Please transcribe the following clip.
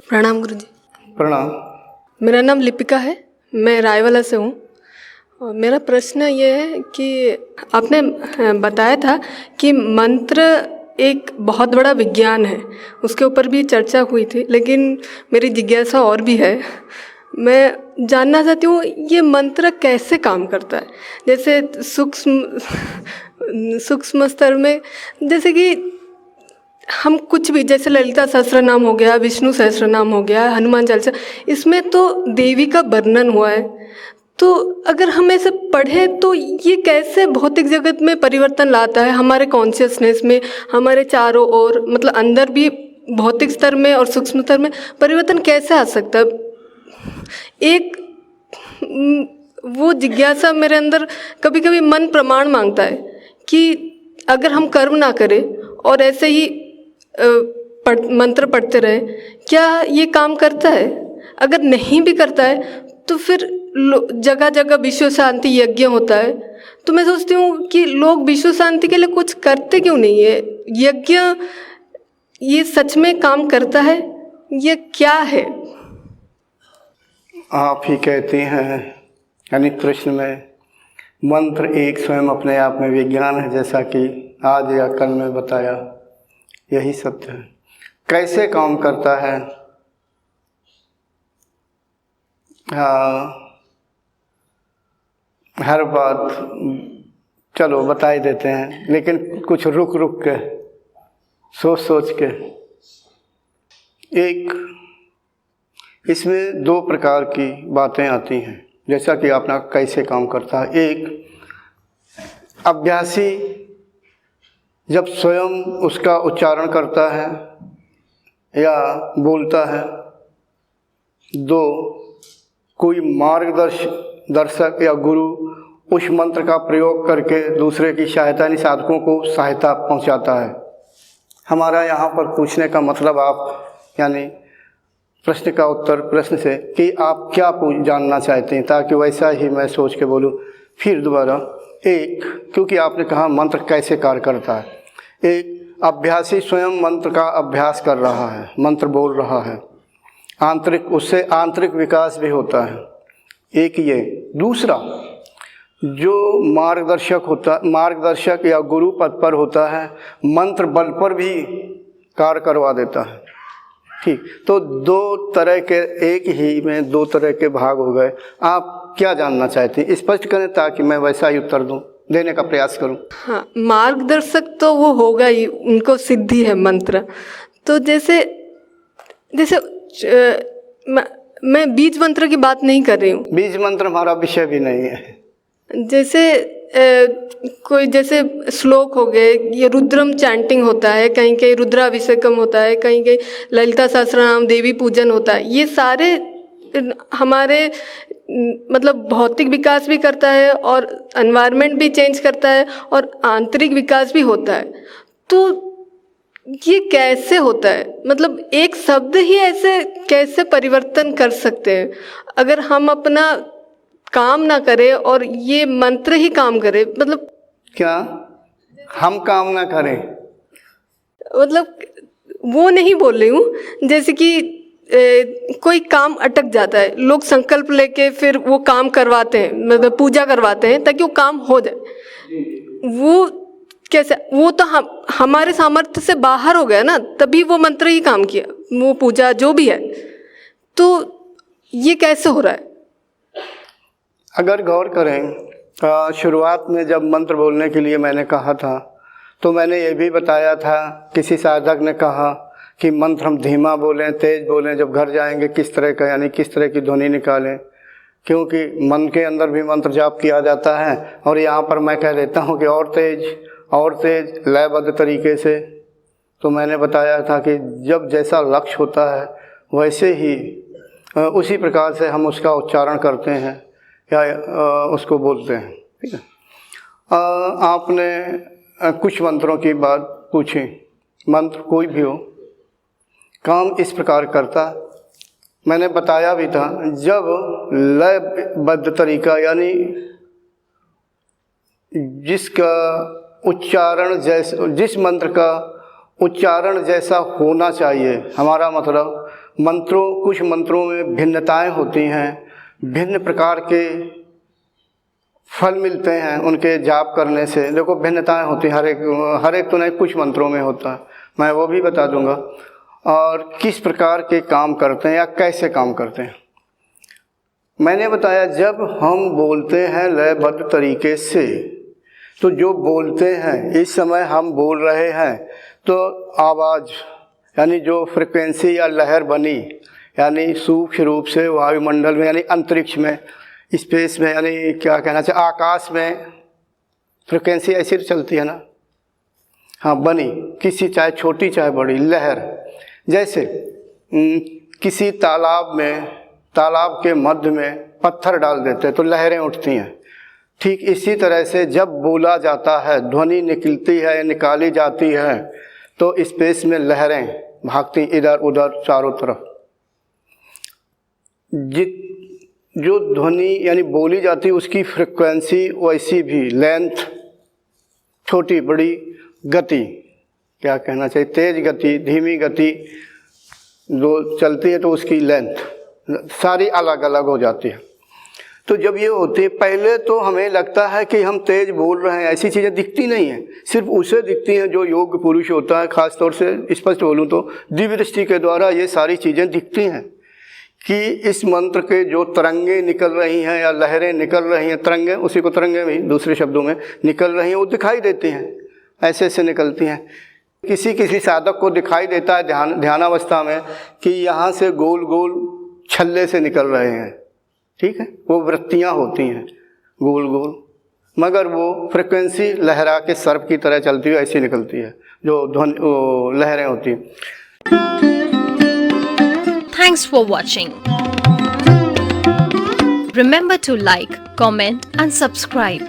प्रणाम गुरुजी। प्रणाम। मेरा नाम लिपिका है, मैं रायवाला से हूँ। और मेरा प्रश्न ये है कि आपने बताया था कि मंत्र एक बहुत बड़ा विज्ञान है, उसके ऊपर भी चर्चा हुई थी, लेकिन मेरी जिज्ञासा और भी है। मैं जानना चाहती हूँ ये मंत्र कैसे काम करता है। जैसे सूक्ष्म स्तर में, जैसे कि हम कुछ भी, जैसे ललिता सहस्त्रनाम हो गया, विष्णु सहस्त्रनाम हो गया, हनुमान चालीसा, इसमें तो देवी का वर्णन हुआ है। तो अगर हम ऐसे पढ़ें तो ये कैसे भौतिक जगत में परिवर्तन लाता है, हमारे कॉन्शियसनेस में, हमारे चारों ओर, मतलब अंदर भी भौतिक स्तर में और सूक्ष्म स्तर में परिवर्तन कैसे आ सकता है। एक वो जिज्ञासा मेरे अंदर कभी कभी मन प्रमाण मांगता है कि अगर हम कर्म ना करें और ऐसे ही मंत्र पढ़ते रहे, क्या ये काम करता है। अगर नहीं भी करता है तो फिर जगह जगह विश्व शांति यज्ञ होता है, तो मैं सोचती हूँ कि लोग विश्व शांति के लिए कुछ करते क्यों नहीं है। यज्ञ ये सच में काम करता है, ये क्या है। आप ही कहती हैं, यानी प्रश्न में, मंत्र एक स्वयं अपने आप में विज्ञान है, जैसा कि आज या कल में बताया, यही सत्य है। कैसे काम करता है, हाँ, हर बात चलो बता ही देते हैं, लेकिन कुछ रुक रुक के, सोच सोच के। एक इसमें दो प्रकार की बातें आती हैं, जैसा कि आपने कैसे काम करता है। एक अभ्यासी जब स्वयं उसका उच्चारण करता है या बोलता है। दो, कोई मार्गदर्शक या गुरु उस मंत्र का प्रयोग करके दूसरे की सहायता, यानी साधकों को सहायता पहुंचाता है। हमारा यहाँ पर पूछने का मतलब, आप यानी प्रश्न का उत्तर प्रश्न से, कि आप क्या जानना चाहते हैं, ताकि वैसा ही मैं सोच के बोलूँ। फिर दोबारा एक, क्योंकि आपने कहा मंत्र कैसे कार्य करता है। एक अभ्यासी स्वयं मंत्र का अभ्यास कर रहा है, मंत्र बोल रहा है, आंतरिक, उससे आंतरिक विकास भी होता है। एक ये। दूसरा, जो मार्गदर्शक या गुरु पद पर होता है, मंत्र बल पर भी कार्य करवा देता है। ठीक, तो दो तरह के, एक ही में दो तरह के भाग हो गए। आप क्या जानना चाहते हैं, स्पष्ट करें ताकि मैं वैसा ही उत्तर दूं, देने का प्रयास करूं। हाँ, मार्गदर्शक तो वो होगा ही, उनको सिद्धि है मंत्र। तो जैसे मैं बीज मंत्र की बात नहीं कर रही हूँ। बीज मंत्र हमारा विषय भी नहीं है। जैसे कोई जैसे श्लोक हो गए, ये रुद्रम चैंटिंग होता है, कहीं कहीं रुद्राभिषेकम होता है, कहीं कहीं ललिता सहस्त्रनाम, देवी पूजन होता है। ये सारे हमारे मतलब भौतिक विकास भी करता है और एनवायरनमेंट भी चेंज करता है और आंतरिक विकास भी होता है। तो ये कैसे होता है, मतलब एक शब्द ही ऐसे कैसे परिवर्तन कर सकते हैं। अगर हम अपना काम ना करें और ये मंत्र ही काम करे, मतलब क्या हम काम ना करें, मतलब वो नहीं बोल रही हूँ। जैसे कि कोई काम अटक जाता है, लोग संकल्प लेके फिर वो काम करवाते हैं, मतलब पूजा करवाते हैं ताकि वो काम हो जाए। वो कैसे, वो तो हमारे सामर्थ्य से बाहर हो गया ना, तभी वो मंत्र ही काम किया, वो पूजा जो भी है। तो ये कैसे हो रहा है। अगर गौर करें, शुरुआत में जब मंत्र बोलने के लिए मैंने कहा था, तो मैंने ये भी बताया था, किसी साधक ने कहा कि मंत्र हम धीमा बोलें, तेज बोलें, जब घर जाएंगे किस तरह का, यानी किस तरह की ध्वनि निकालें, क्योंकि मन के अंदर भी मंत्र जाप किया जाता है। और यहाँ पर मैं कह देता हूँ कि और तेज लयबद्ध तरीके से। तो मैंने बताया था कि जब जैसा लक्ष्य होता है वैसे ही उसी प्रकार से हम उसका उच्चारण करते हैं या उसको बोलते हैं। ठीक है। आपने कुछ मंत्रों की बात पूछी। मंत्र कोई भी हो, काम इस प्रकार करता मैंने बताया भी था, जब लयबद्ध तरीका यानी जिसका उच्चारण जैसा, जिस मंत्र का उच्चारण जैसा होना चाहिए, हमारा मतलब कुछ मंत्रों में भिन्नताएं होती हैं, भिन्न प्रकार के फल मिलते हैं उनके जाप करने से। देखो भिन्नताएं होती हैं, हर एक तो नहीं, कुछ मंत्रों में होता है, मैं वो भी बता दूंगा। और किस प्रकार के काम करते हैं या कैसे काम करते हैं। मैंने बताया जब हम बोलते हैं लयबद्ध तरीके से, तो जो बोलते हैं, इस समय हम बोल रहे हैं तो आवाज़ यानी जो फ्रिक्वेंसी या लहर बनी, यानी सूक्ष्म रूप से वायुमंडल में यानी अंतरिक्ष में, स्पेस में, यानी क्या कहना चाहिए, आकाश में फ्रिक्वेंसी ऐसी चलती है ना, हाँ, बनी किसी, चाहे छोटी चाहे बड़ी लहर। जैसे किसी तालाब के मध्य में पत्थर डाल देते हैं तो लहरें उठती हैं। ठीक इसी तरह से जब बोला जाता है, ध्वनि निकलती है या निकाली जाती है, तो स्पेस में लहरें भागती इधर उधर चारों तरफ। जो ध्वनि यानी बोली जाती है उसकी फ्रिक्वेंसी वैसी भी, लेंथ, छोटी बड़ी, गति, क्या कहना चाहिए, तेज गति, धीमी गति जो चलती है तो उसकी लेंथ सारी अलग अलग हो जाती है। तो जब ये होती है, पहले तो हमें लगता है कि हम तेज बोल रहे हैं, ऐसी चीज़ें दिखती नहीं हैं, सिर्फ उसे दिखती हैं जो योग पुरुष होता है। ख़ास तौर से स्पष्ट बोलूँ तो दिव्य दृष्टि के द्वारा ये सारी चीज़ें दिखती हैं कि इस मंत्र के जो तरंगे निकल रही हैं या लहरें निकल रही हैं, तरंगे, उसी को तरंगे भी दूसरे शब्दों में निकल रही हैं, वो दिखाई देती हैं, ऐसे ऐसे निकलती हैं। किसी साधक को दिखाई देता है ध्यानावस्था में कि यहाँ से गोल गोल छल्ले से निकल रहे हैं, ठीक है, वो वृत्तियाँ होती हैं गोल गोल, मगर वो फ्रिक्वेंसी लहरा के सर्प की तरह चलती है, ऐसी निकलती है जो लहरें होती हैं। Thanks for watching. Remember to like, comment and subscribe.